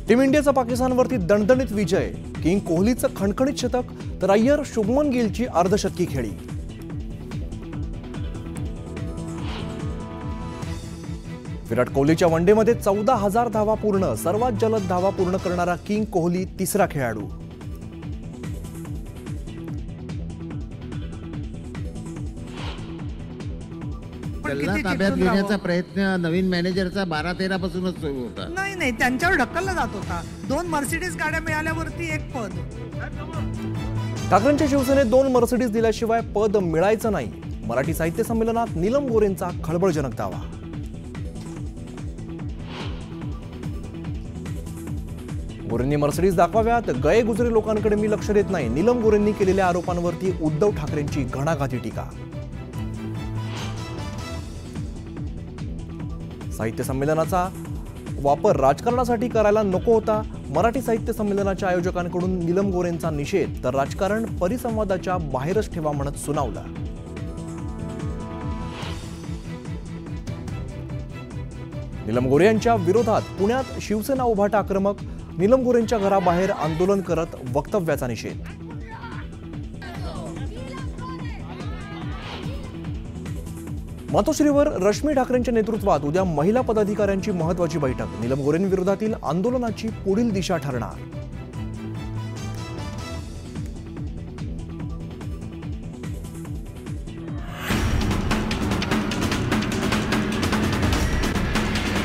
Team इंडियाचा पाकिस्तानवरती दणदणीत विजय। King कोहलीचं खणखणीत शतक तर अय्यर शुभमन गिलची अर्धशतकी खेळी। विराट कोहलीच्या वनडेमध्ये 14,000 धावा पूर्ण, सर्वात जलद धावा पूर्ण करणारा किंग कोहली तिसरा खेळाडू। ताब्यात घेण्याचा प्रयत्न नवीन मॅनेजरचा 12-13 पासूनच सुरू होता। नाही त्यांच्यावर ढकलला जात होता। 2 मर्सिडीज गाड्या मिळाल्यावरती एक पद। ठाकरेंच्या शिवसेनेत 2 मर्सिडीज दिल्याशिवाय पद मिळायचं नाही। मराठी साहित्य संमेलनात नीलम गोरेंचा खळबळजनक दावा। गोरेंनी मर्सिडीज दाखवाव्यात, गए गुजरे लोकांकडे मी लक्ष देत नाही। नीलम गोरेंनी केलेल्या आरोपांवरती उद्धव ठाकरेंची घणाघाती टीका। साहित्य संमेलनाचा वापर राजकारणासाठी करायला नको होता। मराठी साहित्य संमेलनाच्या आयोजकांकडून नीलम गोरेंचा निषेध, तर राजकारण परिसंवादाच्या बाहेरच ठेवा म्हणत सुनावलं। नीलम गोरे यांच्या विरोधात पुण्यात शिवसेना उभाटा आक्रमक। नीलम गोरेंच्या घराबाहेर आंदोलन करत वक्तव्याचा निषेध। मातोश्रीवर रश्मी ठाकरेंच्या नेतृत्वात उद्या महिला पदाधिकाऱ्यांची महत्त्वाची बैठक। नीलम गोरेंविरोधातील आंदोलनाची पुढील दिशा ठरणार।